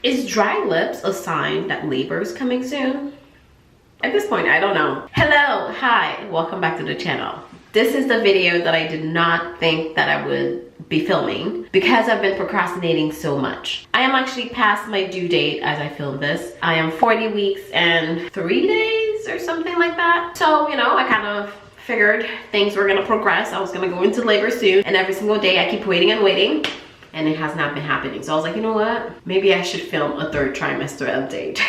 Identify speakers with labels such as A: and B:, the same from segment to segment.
A: Is dry lips a sign that labor is coming soon? At this point, I don't know. Hello, hi, welcome back to the channel. This is the video that I did not think that I would be filming because I've been procrastinating so much. I am actually past my due date as I film this. I am 40 weeks and 3 days or something like that. So, you know, I kind of figured things were gonna progress. I was gonna go into labor soon, and every single day I keep waiting and waiting, and it has not been happening. So I was like, you know what? Maybe I should film a 3rd trimester update.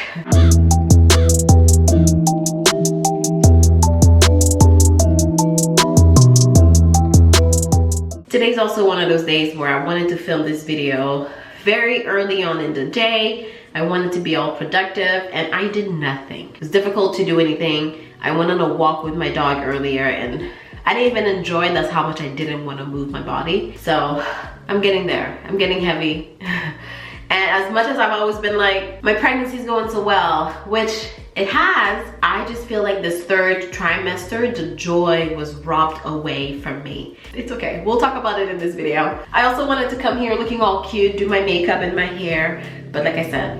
A: Today's also one of those days where I wanted to film this video very early on in the day. I wanted to be all productive, and I did nothing. It was difficult to do anything. I went on a walk with my dog earlier, and I didn't even enjoy it. That's how much I didn't want to move my body. So I'm getting there. I'm getting heavy. And as much as I've always been like, my pregnancy's going so well, which it has, I just feel like this 3rd trimester, the joy was robbed away from me. It's okay, we'll talk about it in this video. I also wanted to come here looking all cute, do my makeup and my hair, but like I said,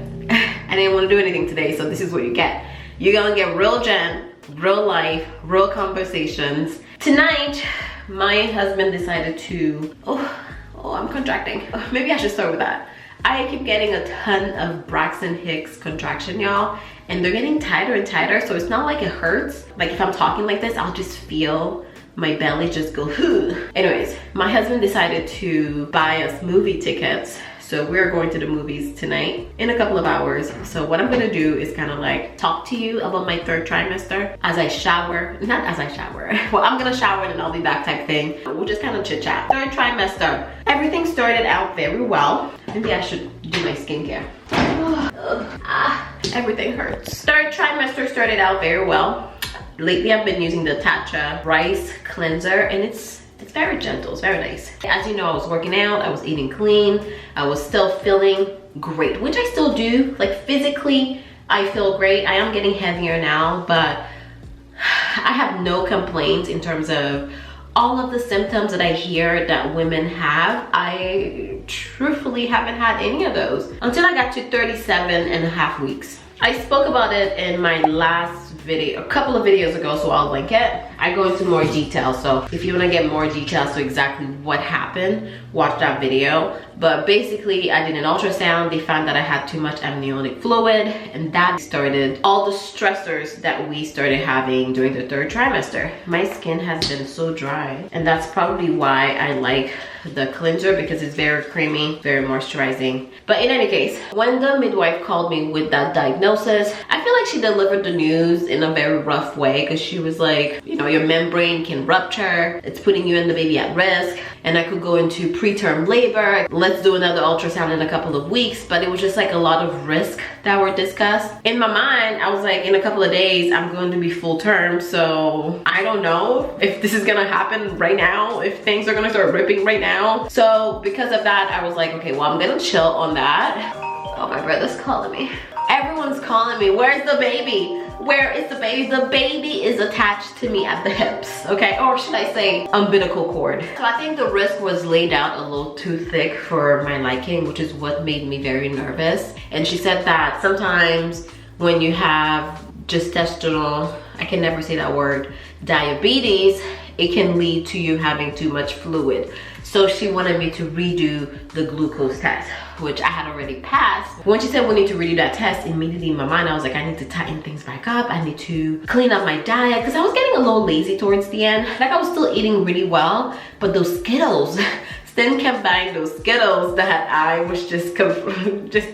A: I didn't want to do anything today, so this is what you get. You're gonna get real Jen, real life, real conversations. Tonight, my husband decided to, I'm contracting. Maybe I should start with that. I keep getting a ton of Braxton Hicks contraction, y'all, and they're getting tighter and tighter, so it's not like it hurts. Like if I'm talking like this, I'll just feel my belly just go, Anyways, my husband decided to buy us movie tickets. So we're going to the movies tonight in a couple of hours. So what I'm gonna do is kind of like talk to you about my 3rd trimester as I shower. Not as I shower. Well, I'm gonna shower and I'll be back type thing. We'll just kind of chit chat. 3rd trimester. Everything started out very well. Maybe I should do my skincare. Everything hurts. 3rd trimester started out very well. Lately I've been using the Tatcha rice cleanser, and it's very gentle, it's very nice. As you know, I was working out, I was eating clean, I was still feeling great, which I still do. Like physically, I feel great. I am getting heavier now, but I have no complaints in terms of all of the symptoms that I hear that women have. I truthfully haven't had any of those until I got to 37.5 weeks. I spoke about it in my last video, a couple of videos ago, so I'll link it. I go into more detail, so if you want to get more details to exactly what happened, watch that video. But basically, I did an ultrasound. They found that I had too much amniotic fluid, and that started all the stressors that we started having during the 3rd trimester. My skin has been so dry, and that's probably why I like the cleanser, because it's very creamy, very moisturizing. But in any case, when the midwife called me with that diagnosis, I feel like she delivered the news in a very rough way, because she was like, you know, your membrane can rupture, it's putting you and the baby at risk, and I could go into preterm labor. Let's do another ultrasound in a couple of weeks. But it was just like a lot of risk that were discussed. In my mind, I was like, in a couple of days, I'm going to be full term, so I don't know if this is gonna happen right now, if things are gonna start ripping right now. So because of that, I was like, okay, well, I'm gonna chill on that. Oh, my brother's calling me. Everyone's calling me. Where's the baby? Where is the baby? The baby is attached to me at the hips, okay? Or should I say umbilical cord. So I think the risk was laid out a little too thick for my liking, which is what made me very nervous. And she said that sometimes when you have gestational, I can never say that word, diabetes, it can lead to you having too much fluid. So she wanted me to redo the glucose test, which I had already passed. When she said we need to redo that test, immediately in my mind, I was like, I need to tighten things back up. I need to clean up my diet, because I was getting a little lazy towards the end. Like I was still eating really well, but those Skittles, Stan kept buying those Skittles that I was just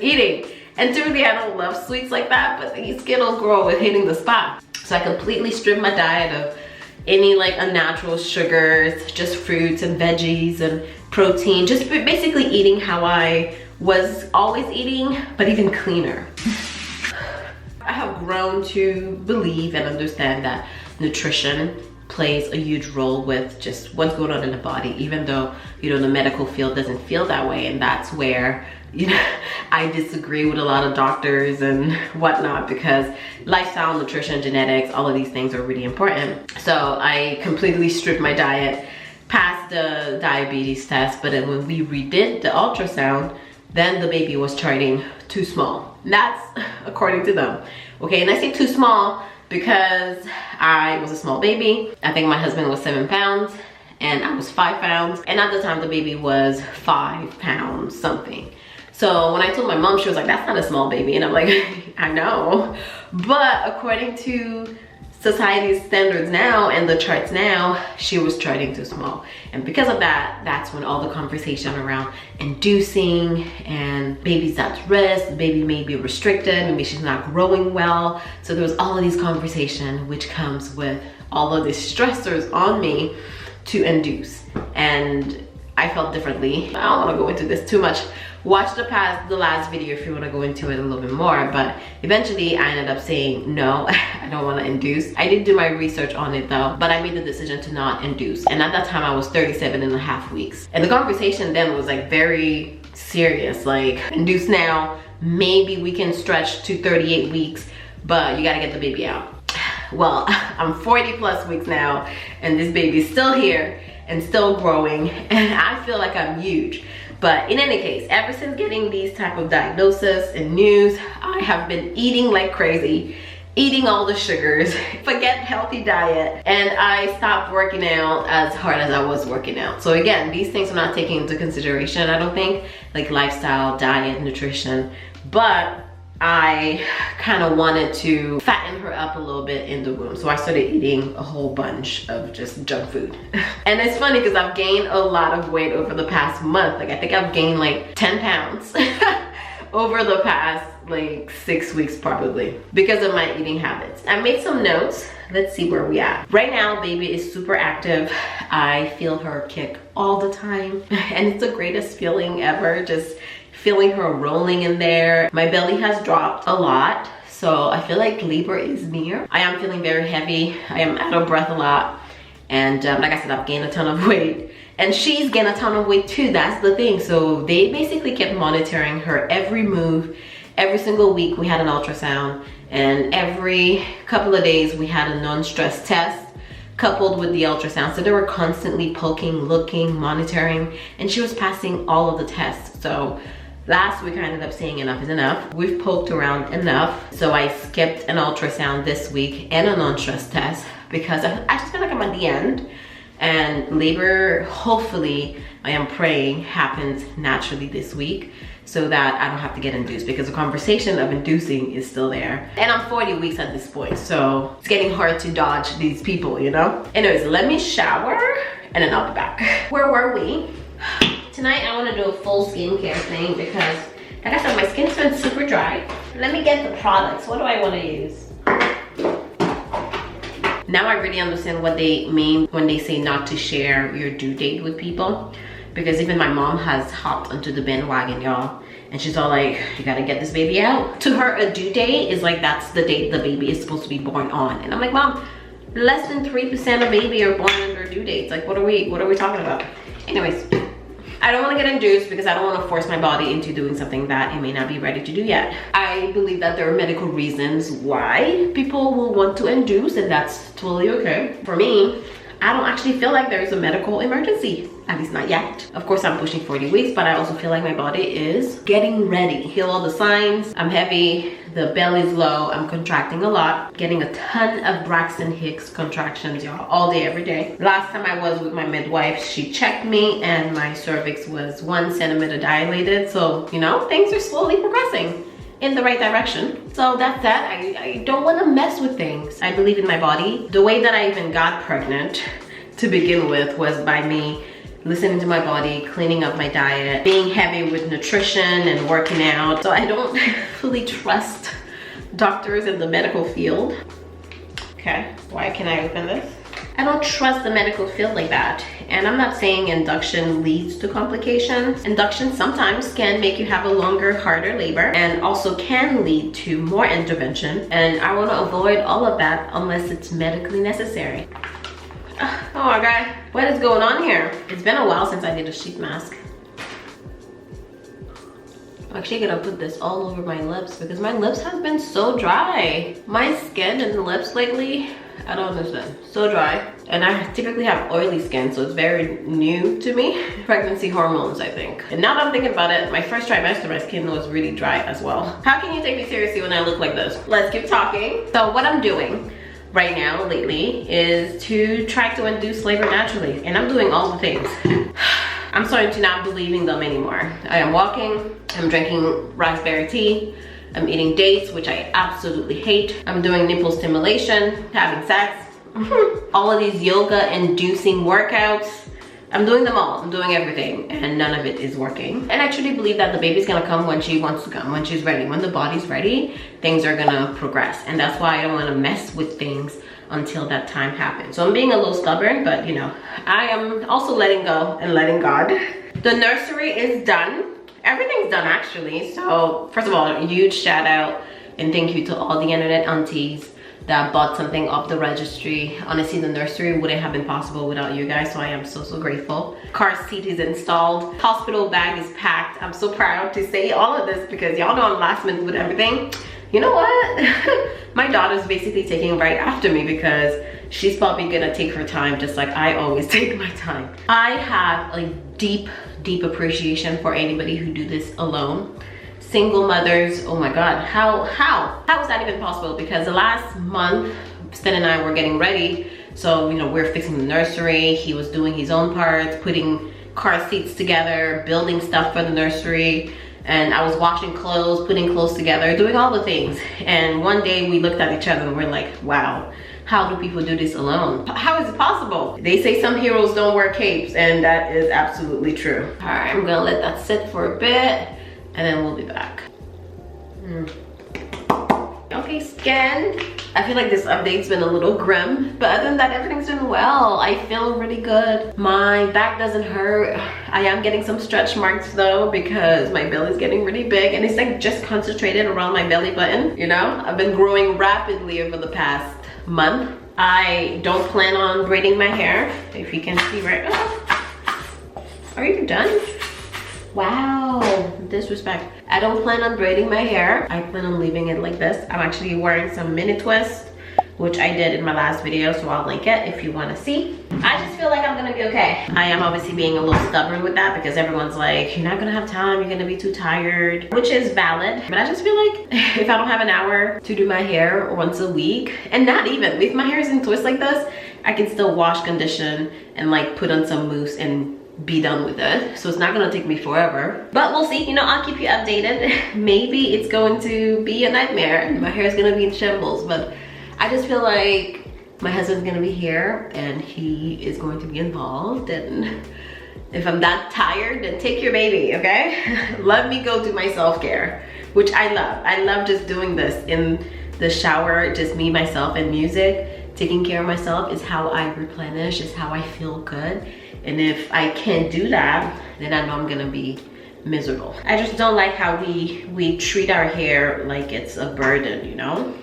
A: eating. And typically I don't love sweets like that, but these Skittles girl was hitting the spot. So I completely stripped my diet of any like unnatural sugars, just fruits and veggies and protein, just basically eating how I was always eating, but even cleaner. I have grown to believe and understand that nutrition plays a huge role with just what's going on in the body, even though, you know, the medical field doesn't feel that way. And that's where, you know, I disagree with a lot of doctors and whatnot, because lifestyle, nutrition, genetics, all of these things are really important. So I completely stripped my diet, passed the diabetes test, but then when we redid the ultrasound, then the baby was charting too small. That's according to them. Okay, and I say too small because I was a small baby. I think my husband was 7 pounds and I was 5 pounds. And at the time the baby was 5 pounds something. So when I told my mom, she was like, that's not a small baby. And I'm like, I know. But according to society's standards now and the charts now, she was charting too small. And because of that, that's when all the conversation around inducing and baby's at risk, the baby may be restricted, maybe she's not growing well. So there was all of these conversations, which comes with all of these stressors on me to induce. And I felt differently. I don't want to go into this too much. Watch the last video if you want to go into it a little bit more, but eventually I ended up saying no, I don't want to induce. I did do my research on it though, but I made the decision to not induce. And at that time I was 37.5 weeks. And the conversation then was like very serious, like induce now, maybe we can stretch to 38 weeks, but you got to get the baby out. Well, I'm 40+ weeks now and this baby's still here and still growing, and I feel like I'm huge. But in any case, ever since getting these type of diagnosis and news, I have been eating like crazy, eating all the sugars, forget healthy diet, and I stopped working out as hard as I was working out. So again, these things are not taken into consideration, I don't think, like lifestyle, diet, nutrition, but I kind of wanted to fatten her up a little bit in the womb. So I started eating a whole bunch of just junk food. And it's funny because I've gained a lot of weight over the past month. Like I think I've gained like 10 pounds over the past like 6 weeks probably because of my eating habits. I made some notes. Let's see where we at. Right now, baby is super active. I feel her kick all the time. And it's the greatest feeling ever. Just feeling her rolling in there. My belly has dropped a lot, so I feel like labor is near. I am feeling very heavy. I am out of breath a lot. And like I said, I've gained a ton of weight. And she's gained a ton of weight too, that's the thing. So they basically kept monitoring her every move. Every single week we had an ultrasound. And every couple of days we had a non-stress test coupled with the ultrasound. So they were constantly poking, looking, monitoring, and she was passing all of the tests. So last week I ended up saying enough is enough. We've poked around enough. So I skipped an ultrasound this week and a non-stress test because I just feel like I'm at the end. And labor, hopefully, I am praying, happens naturally this week so that I don't have to get induced, because the conversation of inducing is still there. And I'm 40 weeks at this point, so it's getting hard to dodge these people, you know? Anyways, let me shower and then I'll be back. Where were we? Tonight I want to do a full skincare thing because, like I said, my skin's been super dry. Let me get the products. What do I want to use? Now I really understand what they mean when they say not to share your due date with people. Because even my mom has hopped onto the bandwagon, y'all. And she's all like, you gotta get this baby out. To her, a due date is like, that's the date the baby is supposed to be born on. And I'm like, Mom, less than 3% of baby are born on their due dates. Like, what are we talking about? Anyways, I don't want to get induced because I don't want to force my body into doing something that it may not be ready to do yet. I believe that there are medical reasons why people will want to induce, and that's totally okay. For me, I don't actually feel like there's a medical emergency, at least not yet. Of course, I'm pushing 40 weeks, but I also feel like my body is getting ready. Heal all the signs. I'm heavy, the belly's low, I'm contracting a lot, getting a ton of Braxton Hicks contractions, y'all, all day, every day. Last time I was with my midwife, she checked me and my cervix was 1 centimeter dilated. So, you know, things are slowly progressing in the right direction. So that's that. I don't want to mess with things. I believe in my body. The way that I even got pregnant to begin with was by me listening to my body, cleaning up my diet, being heavy with nutrition and working out. So I don't fully trust doctors in the medical field. Okay, why can I open this? I don't trust the medical field like that. And I'm not saying induction leads to complications. Induction sometimes can make you have a longer, harder labor and also can lead to more intervention. And I want to avoid all of that unless it's medically necessary. Oh my God, what is going on here? It's been a while since I did a sheet mask. I'm actually gonna put this all over my lips because my lips have been so dry. My skin and lips lately I don't understand. So dry. And I typically have oily skin, so it's very new to me. Pregnancy hormones, I think. And now that I'm thinking about it, my first trimester, my skin was really dry as well. How can you take me seriously when I look like this? Let's keep talking. So what I'm doing right now, lately, is to try to induce labor naturally. And I'm doing all the things. I'm starting to not believing them anymore. I am walking, I'm drinking raspberry tea, I'm eating dates, which I absolutely hate. I'm doing nipple stimulation, having sex. All of these yoga inducing workouts, I'm doing them all. I'm doing everything and none of it is working. And I truly believe that the baby's gonna come when she wants to come, when she's ready. When the body's ready, things are gonna progress. And that's why I don't wanna mess with things until that time happens. So I'm being a little stubborn, but you know, I am also letting go and letting God. The nursery is done. Everything's done actually. So first of all, a huge shout out and thank you to all the internet aunties that bought something off the registry. Honestly, the nursery wouldn't have been possible without you guys, so I am so grateful. Car seat is installed. Hospital bag is packed. I'm so proud to say all of this because y'all know I'm last minute with everything. You know what? My daughter's basically taking right after me because she's probably gonna take her time just like I always take my time. I have a deep appreciation for anybody who do this alone. Single mothers, oh my God, how is that even possible? Because the last month, Stan and I were getting ready. So, you know, we're fixing the nursery. He was doing his own parts, putting car seats together, building stuff for the nursery. And I was washing clothes, putting clothes together, doing all the things. And one day we looked at each other and we're like, wow, how do people do this alone? How is it possible? They say some heroes don't wear capes, and that is absolutely true. All right, I'm gonna let that sit for a bit and then we'll be back. Okay, skin. I feel like this update's been a little grim, but other than that, everything's been well. I feel really good. My back doesn't hurt. I am getting some stretch marks though because my belly's getting really big and it's like just concentrated around my belly button, you know? I've been growing rapidly over the past month. I don't plan on braiding my hair, if you can see right now. Are you done? Wow, disrespect. I don't plan on braiding my hair. I plan on leaving it like this. I'm actually wearing some mini twist, which I did in my last video, so I'll link it if you want to see. I just feel like I'm gonna be okay. I am obviously being a little stubborn with that because everyone's like, you're not gonna have time, you're gonna be too tired, which is valid. But I just feel like if I don't have an hour to do my hair once a week, and not even, if my hair is in twist like this, I can still wash, condition, and like put on some mousse and be done with it. So it's not gonna take me forever, but we'll see. You know, I'll keep you updated. Maybe it's going to be a nightmare and my hair is gonna be in shambles, but I just feel like my husband's gonna be here and he is going to be involved, and if I'm that tired, then take your baby, okay? Let me go do my self-care, which I love. I love just doing this in the shower, just me, myself, and music. Taking care of myself is how I replenish, is how I feel good. And if I can't do that, then I know I'm gonna be miserable. I just don't like how we treat our hair like it's a burden, you know?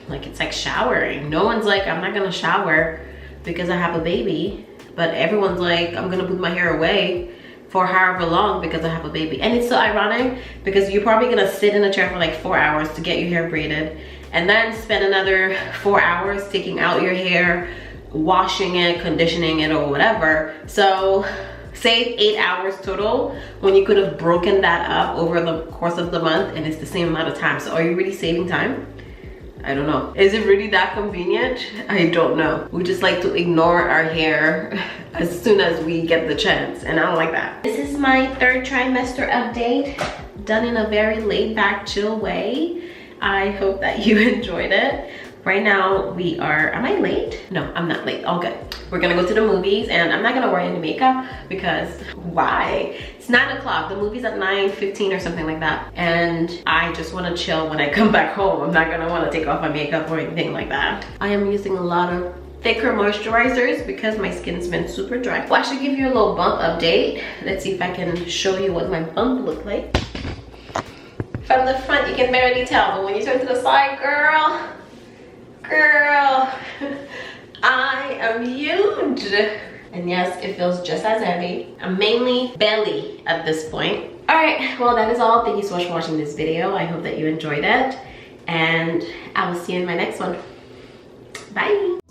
A: Like it's like showering. No one's like, I'm not gonna shower because I have a baby. But everyone's like, I'm gonna put my hair away for however long because I have a baby. And it's so ironic because you're probably gonna sit in a chair for like 4 hours to get your hair braided and then spend another 4 hours taking out your hair, washing it, conditioning it, or whatever. So save 8 hours total when you could have broken that up over the course of the month and it's the same amount of time. So are you really saving time? I don't know. Is it really that convenient? I don't know. We just like to ignore our hair as soon as we get the chance, and I don't like that. This is my 3rd trimester update, done in a very laid back, chill way. I hope that you enjoyed it. Right now we are, am I late? No, I'm not late, all good. We're gonna go to the movies and I'm not gonna wear any makeup because why? It's 9 o'clock, the movie's at 9:15 or something like that. And I just wanna chill when I come back home. I'm not gonna wanna take off my makeup or anything like that. I am using a lot of thicker moisturizers because my skin's been super dry. Well, I should give you a little bump update. Let's see if I can show you what my bump looked like. From the front, you can barely tell, but when you turn to the side, girl, I am huge. And yes, it feels just as heavy. I'm mainly belly at this point. All right, well, that is all. Thank you so much for watching this video. I hope that you enjoyed it, and I will see you in my next one. Bye.